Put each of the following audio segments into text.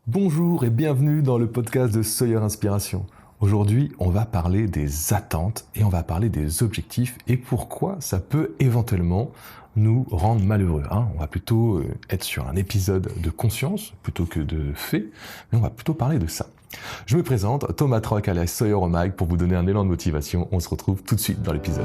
Bonjour et bienvenue dans le podcast de Sawyer Inspiration. Aujourd'hui, on va parler des attentes et on va parler des objectifs et pourquoi ça peut éventuellement nous rendre malheureux. On va plutôt être sur un épisode de conscience plutôt que de fait, mais on va plutôt parler de ça. Je me présente, Thomas Troc alias Sawyer au mic pour vous donner un élan de motivation. On se retrouve tout de suite dans l'épisode.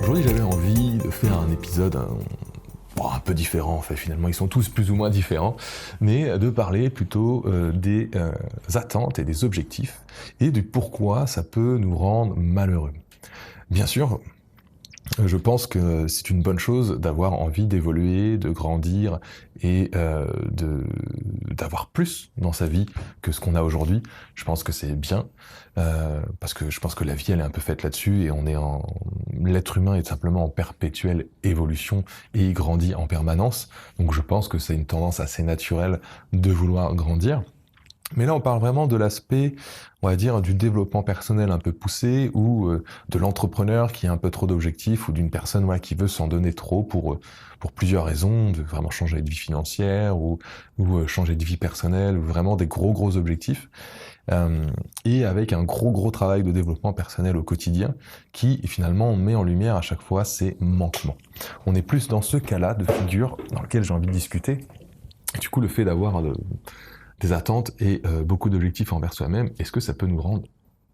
Aujourd'hui, j'avais envie de faire un épisode un peu différent. En fait, finalement, ils sont tous plus ou moins différents, mais de parler plutôt des attentes et des objectifs et du pourquoi ça peut nous rendre malheureux. Bien sûr, je pense que c'est une bonne chose d'avoir envie d'évoluer, de grandir et d'avoir plus dans sa vie que ce qu'on a aujourd'hui. Je pense que c'est bien parce que je pense que la vie elle est un peu faite là-dessus et l'être humain est simplement en perpétuelle évolution et il grandit en permanence. Donc je pense que c'est une tendance assez naturelle de vouloir grandir. Mais là, on parle vraiment de l'aspect, on va dire, du développement personnel un peu poussé ou de l'entrepreneur qui a un peu trop d'objectifs ou d'une personne qui veut s'en donner trop pour plusieurs raisons, de vraiment changer de vie financière ou changer de vie personnelle, ou vraiment des gros objectifs. Et avec un gros travail de développement personnel au quotidien qui finalement met en lumière à chaque fois ces manquements. On est plus dans ce cas-là de figure dans lequel j'ai envie de discuter. Et du coup, le fait d'avoir des attentes et beaucoup d'objectifs envers soi-même, est-ce que ça peut nous rendre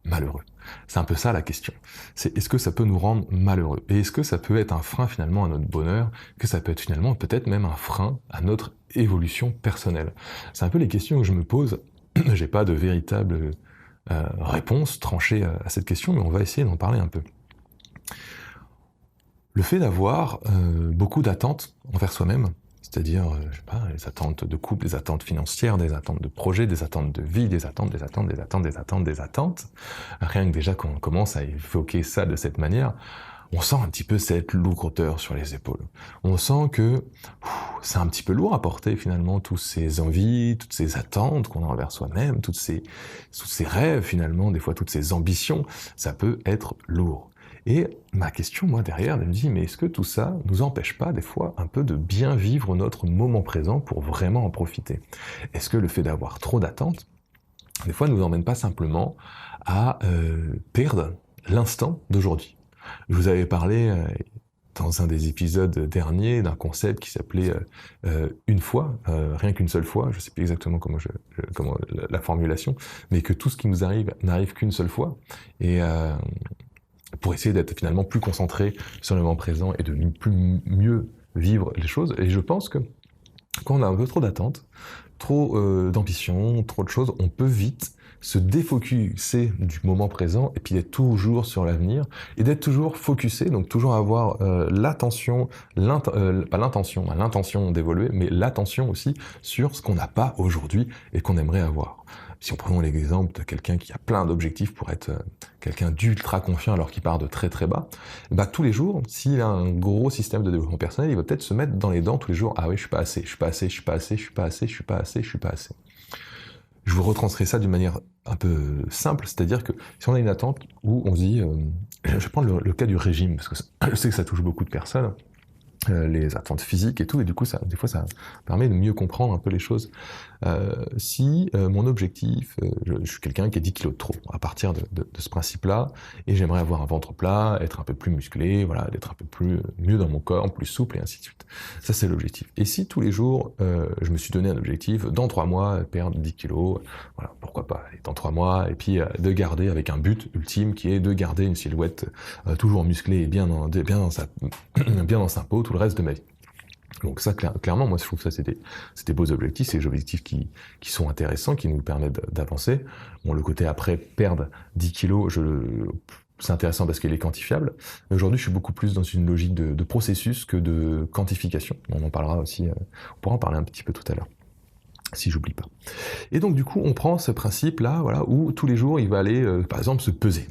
malheureux? C'est un peu ça la question. C'est est-ce que ça peut nous rendre malheureux? Et est-ce que ça peut être un frein finalement à notre bonheur? Que ça peut être finalement peut-être même un frein à notre évolution personnelle? C'est un peu les questions que je me pose. J'ai pas de véritable réponse tranchée à cette question, mais on va essayer d'en parler un peu. Le fait d'avoir beaucoup d'attentes envers soi-même, c'est-à-dire, les attentes de couple, des attentes financières, des attentes de projet, des attentes de vie, des attentes. Rien que déjà quand on commence à évoquer ça de cette manière, on sent un petit peu cette lourdeur sur les épaules. On sent que c'est un petit peu lourd à porter finalement, toutes ces envies, toutes ces attentes qu'on a envers soi-même, tous ces rêves finalement, des fois toutes ces ambitions, ça peut être lourd. Et ma question, moi, derrière, elle me dit, mais est-ce que tout ça nous empêche pas, des fois, un peu de bien vivre notre moment présent pour vraiment en profiter? Est-ce que le fait d'avoir trop d'attentes, des fois, nous emmène pas simplement à perdre l'instant d'aujourd'hui? Je vous avais parlé, dans un des épisodes derniers, d'un concept qui s'appelait une fois, rien qu'une seule fois, je sais plus exactement comment la formulation, mais que tout ce qui nous arrive n'arrive qu'une seule fois. Et pour essayer d'être finalement plus concentré sur le moment présent et de mieux vivre les choses. Et je pense que quand on a un peu trop d'attentes, trop d'ambition, trop de choses, on peut vite se défocuser du moment présent et puis d'être toujours sur l'avenir et d'être toujours focusé, donc toujours avoir l'attention, pas l'intention d'évoluer, mais l'attention aussi sur ce qu'on n'a pas aujourd'hui et qu'on aimerait avoir. Si on prend l'exemple de quelqu'un qui a plein d'objectifs pour être quelqu'un d'ultra confiant alors qu'il part de très bas, tous les jours, s'il a un gros système de développement personnel, il va peut-être se mettre dans les dents tous les jours, ah oui, je suis pas assez. Je vous retranscris ça d'une manière un peu simple, c'est-à-dire que si on a une attente où on se dit, je vais prendre le cas du régime, parce que je sais que ça touche beaucoup de personnes, les attentes physiques et tout, et du coup, des fois, ça permet de mieux comprendre un peu les choses. Si mon objectif, je suis quelqu'un qui a 10 kilos de trop, à partir de ce principe-là, et j'aimerais avoir un ventre plat, être un peu plus musclé, voilà, d'être un peu mieux dans mon corps, plus souple, et ainsi de suite. Ça, c'est l'objectif. Et si tous les jours, je me suis donné un objectif, dans 3 mois, perdre 10 kilos, voilà, pourquoi pas, allez, dans 3 mois, et puis de garder avec un but ultime qui est de garder une silhouette toujours musclée et bien dans sa peau, tout le reste de ma vie. Donc ça, clairement, moi je trouve ça c'est des beaux objectifs, c'est des objectifs qui sont intéressants, qui nous permettent d'avancer. Bon, le côté après, perdre 10 kilos, c'est intéressant parce qu'il est quantifiable. Mais aujourd'hui, je suis beaucoup plus dans une logique de processus que de quantification. On en parlera aussi, on pourra en parler un petit peu tout à l'heure, si j'oublie pas. Et donc du coup, on prend ce principe-là, voilà, où tous les jours, il va aller, par exemple, se peser.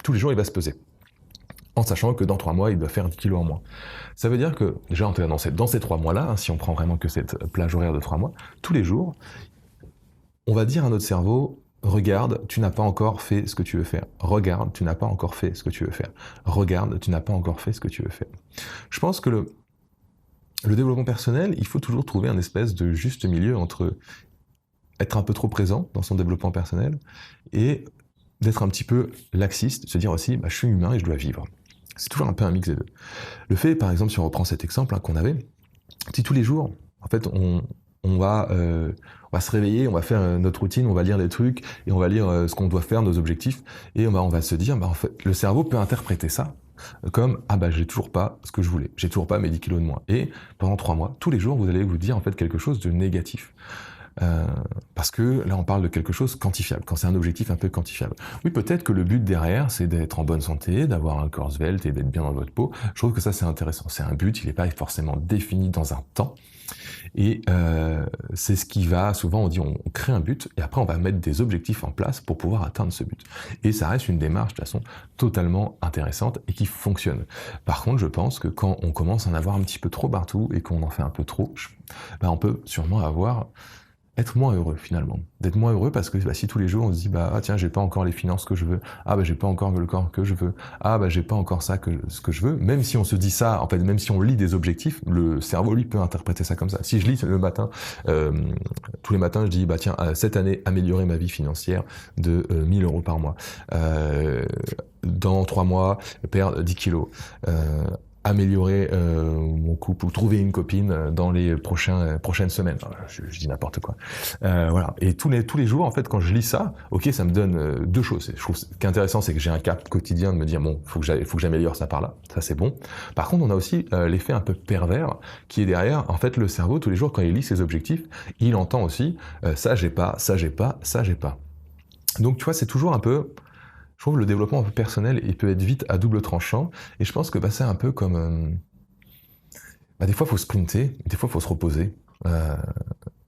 Tous les jours, il va se peser. en sachant que dans 3 mois, il doit faire 10 kilos en moins. Ça veut dire que, déjà, dans ces 3 mois-là, hein, si on prend vraiment que cette plage horaire de 3 mois, tous les jours, on va dire à notre cerveau, regarde, tu n'as pas encore fait ce que tu veux faire. Regarde, tu n'as pas encore fait ce que tu veux faire. Regarde, tu n'as pas encore fait ce que tu veux faire. Je pense que le développement personnel, il faut toujours trouver un espèce de juste milieu entre être un peu trop présent dans son développement personnel et d'être un petit peu laxiste, se dire aussi, bah, je suis humain et je dois vivre. C'est toujours un peu un mix des deux. Le fait, par exemple, si on reprend cet exemple hein, qu'on avait, si tous les jours, en fait, on va se réveiller, on va faire notre routine, on va lire des trucs, et on va lire ce qu'on doit faire, nos objectifs, et on va se dire, bah, en fait, le cerveau peut interpréter ça comme « Ah bah j'ai toujours pas ce que je voulais, j'ai toujours pas mes 10 kilos de moins ». Et pendant 3 mois, tous les jours, vous allez vous dire en fait quelque chose de négatif. Parce que là on parle de quelque chose quantifiable, quand c'est un objectif un peu quantifiable. Oui, peut-être que le but derrière c'est d'être en bonne santé, d'avoir un corps svelte et d'être bien dans votre peau. Je trouve que ça c'est intéressant, c'est un but, il n'est pas forcément défini dans un temps. Et c'est ce qui va, souvent on dit on crée un but et après on va mettre des objectifs en place pour pouvoir atteindre ce but. Et ça reste une démarche de toute façon totalement intéressante et qui fonctionne. Par contre je pense que quand on commence à en avoir un petit peu trop partout et qu'on en fait un peu trop, bah, on peut sûrement être moins heureux finalement. D'être moins heureux parce que bah, si tous les jours on se dit bah ah, tiens j'ai pas encore les finances que je veux, ah bah j'ai pas encore le corps que je veux, ah bah j'ai pas encore ce que je veux, même si on se dit ça, en fait même si on lit des objectifs, le cerveau lui peut interpréter ça comme ça. Si je lis le matin, tous les matins je dis bah tiens cette année améliorer ma vie financière de 1000 euros par mois, dans 3 mois perdre 10 kilos, améliorer mon couple ou trouver une copine dans les prochaines semaines. Je dis n'importe quoi. Voilà. Et tous les jours, en fait, quand je lis ça, ok, ça me donne deux choses. Je trouve ce qui est intéressant, c'est que j'ai un cap quotidien de me dire bon, faut que j'améliore ça par là. Ça c'est bon. Par contre, on a aussi l'effet un peu pervers qui est derrière. En fait, le cerveau tous les jours quand il lit ses objectifs, il entend aussi ça j'ai pas, ça j'ai pas, ça j'ai pas. Donc tu vois, c'est toujours un peu. Je trouve le développement un peu personnel, il peut être vite à double tranchant, et je pense que bah, c'est un peu comme... bah, des fois, il faut sprinter, des fois, il faut se reposer.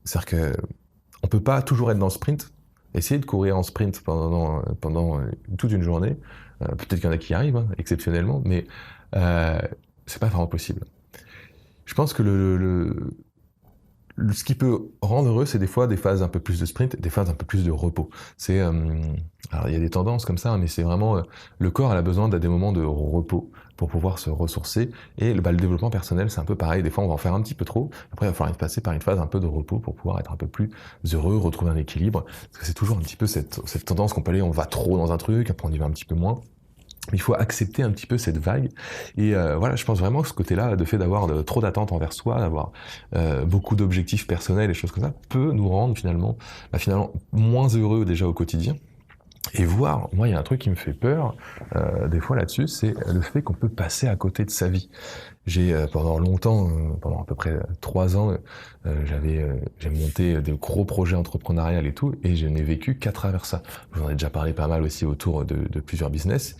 C'est-à-dire qu'on ne peut pas toujours être dans le sprint. Essayer de courir en sprint pendant toute une journée, peut-être qu'il y en a qui y arrivent, hein, exceptionnellement, mais c'est pas vraiment possible. Je pense que ce qui peut rendre heureux, c'est des fois des phases un peu plus de sprint, des phases un peu plus de repos. Alors il y a des tendances comme ça, mais c'est vraiment le corps a besoin de des moments de repos pour pouvoir se ressourcer. Et le développement personnel, c'est un peu pareil. Des fois, on va en faire un petit peu trop. Après, il va falloir passer par une phase un peu de repos pour pouvoir être un peu plus heureux, retrouver un équilibre. Parce que c'est toujours un petit peu cette tendance qu'on peut aller, on va trop dans un truc, après on y va un petit peu moins. Il faut accepter un petit peu cette vague. Et voilà, je pense vraiment que ce côté-là, de fait d'avoir trop d'attentes envers soi, d'avoir beaucoup d'objectifs personnels et choses comme ça, peut nous rendre finalement moins heureux déjà au quotidien. Et voir, moi il y a un truc qui me fait peur, des fois là-dessus, c'est le fait qu'on peut passer à côté de sa vie. J'ai pendant longtemps, pendant à peu près 3 ans, j'ai monté de gros projets entrepreneuriaux et tout, et je n'ai vécu qu'à travers ça. Je vous en ai déjà parlé pas mal aussi autour de plusieurs business,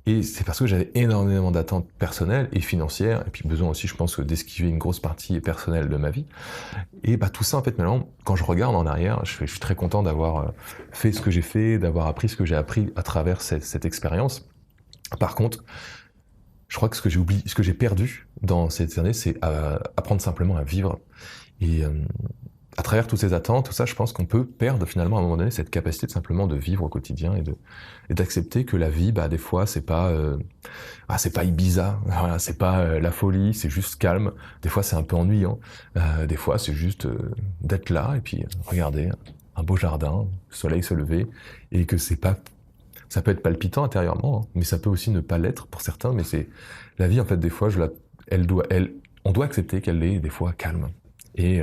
et c'est parce que j'avais énormément d'attentes personnelles et financières, et puis besoin aussi, je pense, d'esquiver une grosse partie personnelle de ma vie. Et bah tout ça, en fait, maintenant, quand je regarde en arrière, je suis très content d'avoir fait ce que j'ai fait, d'avoir appris ce que j'ai appris à travers cette expérience. Par contre, je crois que ce que j'ai perdu dans cette année, c'est apprendre simplement à vivre. Et à travers toutes ces attentes, tout ça, je pense qu'on peut perdre finalement à un moment donné cette capacité de simplement de vivre au quotidien et d'accepter que la vie, bah des fois, c'est pas Ibiza, voilà, c'est pas la folie, c'est juste calme. Des fois, c'est un peu ennuyant. Des fois, c'est juste d'être là et puis regarder un beau jardin, le soleil se lever, et que c'est pas. Ça peut être palpitant intérieurement, hein, mais ça peut aussi ne pas l'être pour certains. Mais c'est la vie en fait. Des fois, on doit accepter qu'elle est des fois calme et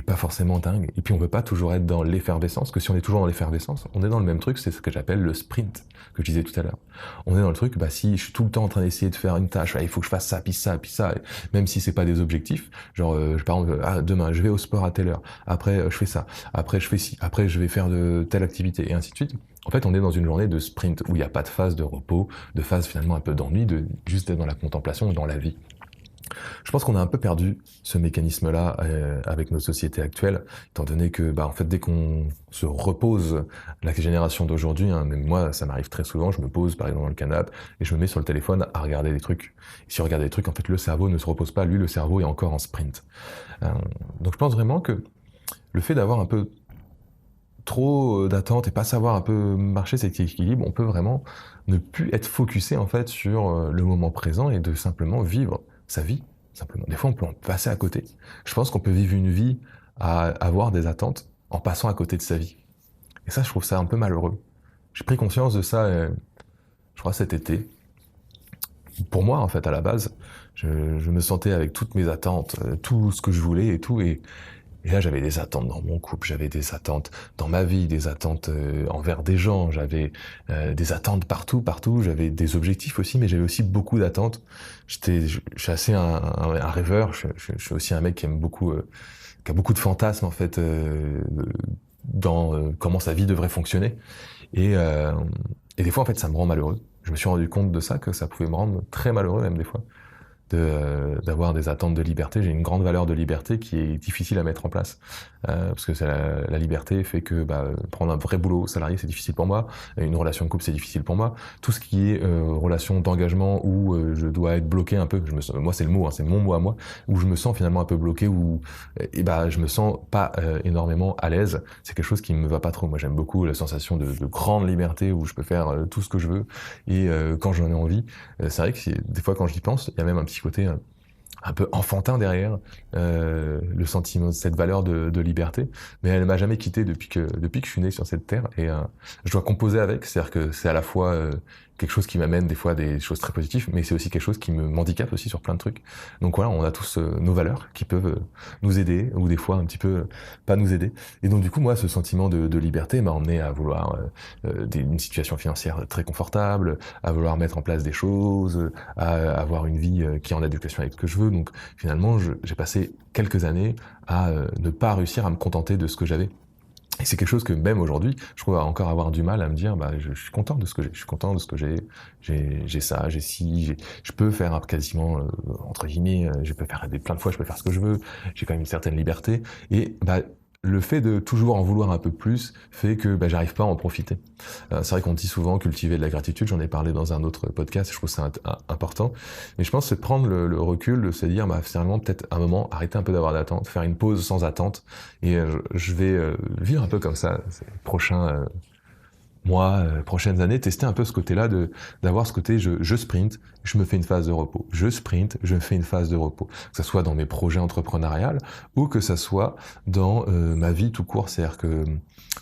pas forcément dingue. Et puis on veut pas toujours être dans l'effervescence, parce que si on est toujours dans l'effervescence, on est dans le même truc. C'est ce que j'appelle le sprint que je disais tout à l'heure. On est dans le truc. Bah si je suis tout le temps en train d'essayer de faire une tâche, il faut que je fasse ça, puis ça, puis ça. Même si c'est pas des objectifs, genre par exemple, demain je vais au sport à telle heure. Après je fais ça. Après je fais ci. Après je vais faire de telle activité et ainsi de suite. En fait, on est dans une journée de sprint où il n'y a pas de phase de repos, de phase finalement un peu d'ennui, de juste être dans la contemplation, dans la vie. Je pense qu'on a un peu perdu ce mécanisme-là avec nos sociétés actuelles, étant donné que, en fait, dès qu'on se repose, la génération d'aujourd'hui, hein, même moi, ça m'arrive très souvent, je me pose par exemple dans le canapé et je me mets sur le téléphone à regarder des trucs. Et si on regarde des trucs, en fait, le cerveau ne se repose pas, lui, le cerveau est encore en sprint. Euh, donc je pense vraiment que le fait d'avoir un peu trop d'attentes et pas savoir un peu marcher cet équilibre, on peut vraiment ne plus être focusé en fait sur le moment présent et de simplement vivre sa vie, simplement. Des fois, on peut en passer à côté. Je pense qu'on peut vivre une vie à avoir des attentes en passant à côté de sa vie. Et ça, je trouve ça un peu malheureux. J'ai pris conscience de ça, je crois, cet été. Pour moi, en fait, à la base, je me sentais avec toutes mes attentes, tout ce que je voulais et tout, et là, j'avais des attentes dans mon couple, j'avais des attentes dans ma vie, des attentes envers des gens, j'avais des attentes partout, j'avais des objectifs aussi, mais j'avais aussi beaucoup d'attentes. Je suis assez un rêveur, je suis aussi un mec qui aime beaucoup, qui a beaucoup de fantasmes en fait dans comment sa vie devrait fonctionner. Et, euh, et des fois, en fait, ça me rend malheureux. Je me suis rendu compte de ça, que ça pouvait me rendre très malheureux même des fois d'avoir des attentes de liberté. J'ai une grande valeur de liberté qui est difficile à mettre en place. Parce que la liberté fait que prendre un vrai boulot salarié, c'est difficile pour moi. Une relation de couple, c'est difficile pour moi. Tout ce qui est relation d'engagement où je dois être bloqué un peu, moi c'est le mot, hein, c'est mon mot à moi, où je me sens finalement un peu bloqué, où je me sens pas énormément à l'aise. C'est quelque chose qui me va pas trop. Moi j'aime beaucoup la sensation de grande liberté où je peux faire tout ce que je veux et quand j'en ai envie. C'est vrai que des fois quand j'y pense, il y a même un petit côté un peu enfantin derrière le sentiment de cette valeur de liberté, mais elle m'a jamais quitté depuis que je suis né sur cette terre et je dois composer avec, c'est-à-dire que c'est à la fois quelque chose qui m'amène des fois des choses très positives, mais c'est aussi quelque chose qui me handicape aussi sur plein de trucs. Donc voilà, on a tous nos valeurs qui peuvent nous aider ou des fois un petit peu pas nous aider. Et donc du coup, moi, ce sentiment de liberté m'a emmené à vouloir une situation financière très confortable, à vouloir mettre en place des choses, à avoir une vie qui est en adéquation avec ce que je veux. Donc finalement, j'ai passé quelques années à ne pas réussir à me contenter de ce que j'avais. Et c'est quelque chose que même aujourd'hui, je trouve encore avoir du mal à me dire, je suis content de ce que j'ai, je suis content de ce que j'ai ça, j'ai ci, je peux faire quasiment, entre guillemets, je peux faire plein de fois, je peux faire ce que je veux, j'ai quand même une certaine liberté, et le fait de toujours en vouloir un peu plus fait que j'arrive pas à en profiter. C'est vrai qu'on dit souvent cultiver de la gratitude, j'en ai parlé dans un autre podcast, je trouve ça important, mais je pense que c'est prendre le recul, de se dire finalement peut-être un moment, arrêter un peu d'avoir d'attente, faire une pause sans attente, et je vais vivre un peu comme ça ces prochains mois, prochaines années, tester un peu ce côté-là, d'avoir ce côté je sprint, je me fais une phase de repos. Je sprint, je me fais une phase de repos. Que ça soit dans mes projets entrepreneuriales ou que ça soit dans ma vie tout court. C'est-à-dire que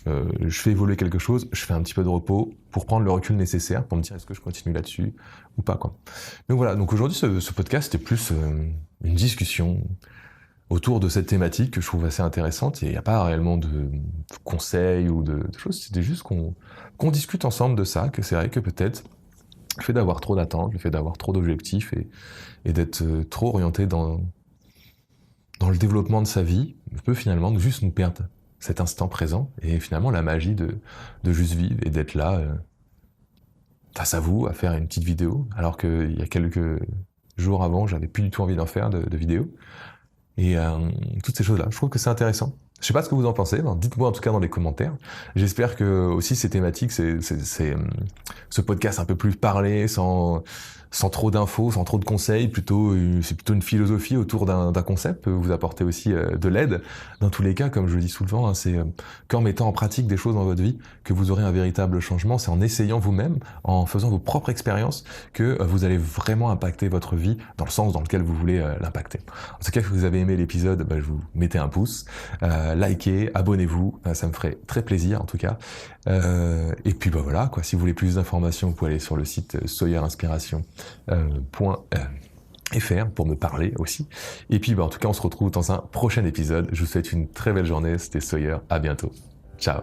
je fais évoluer quelque chose, je fais un petit peu de repos pour prendre le recul nécessaire pour me dire est-ce que je continue là-dessus ou pas, quoi. Donc voilà, donc aujourd'hui ce podcast c'était plus une discussion autour de cette thématique que je trouve assez intéressante. Et il n'y a pas réellement de conseils ou de choses, c'était juste qu'on discute ensemble de ça, que c'est vrai que peut-être le fait d'avoir trop d'attentes, le fait d'avoir trop d'objectifs et d'être trop orienté dans le développement de sa vie peut finalement juste nous perdre cet instant présent et finalement la magie de juste vivre et d'être là face à vous à faire une petite vidéo alors qu'il y a quelques jours avant j'avais plus du tout envie d'en faire de vidéo. Et toutes ces choses-là, je trouve que c'est intéressant. Je sais pas ce que vous en pensez, dites-moi en tout cas dans les commentaires. J'espère que aussi ces thématiques, ce podcast un peu plus parlé, sans trop d'infos, sans trop de conseils, c'est plutôt une philosophie autour d'un concept, peut vous apporter aussi de l'aide. Dans tous les cas, comme je le dis souvent, hein, c'est qu'en mettant en pratique des choses dans votre vie, que vous aurez un véritable changement. C'est en essayant vous-même, en faisant vos propres expériences, que vous allez vraiment impacter votre vie dans le sens dans lequel vous voulez l'impacter. En tout cas, si vous avez aimé l'épisode, je vous mettez un pouce, likez, abonnez-vous, ça me ferait très plaisir en tout cas. Et puis voilà, quoi. Si vous voulez plus d'informations, vous pouvez aller sur le site sawyerinspiration.fr pour me parler aussi. Et puis en tout cas, on se retrouve dans un prochain épisode. Je vous souhaite une très belle journée. C'était Sawyer. À bientôt. Ciao.